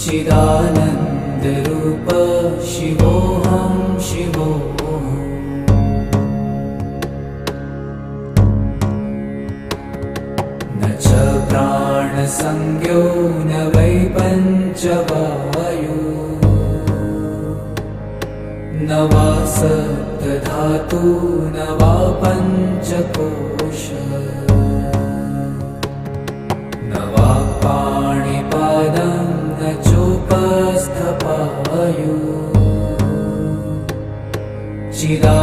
चिदानन्दरूप शिवोऽहं शिवोऽहम्। न च प्राणसंज्ञो न वै पञ्चवायु, न वा सप्तधातु न वा पञ्चकोश, न वा पाणिपादं न चोपस्थपायु। चिदा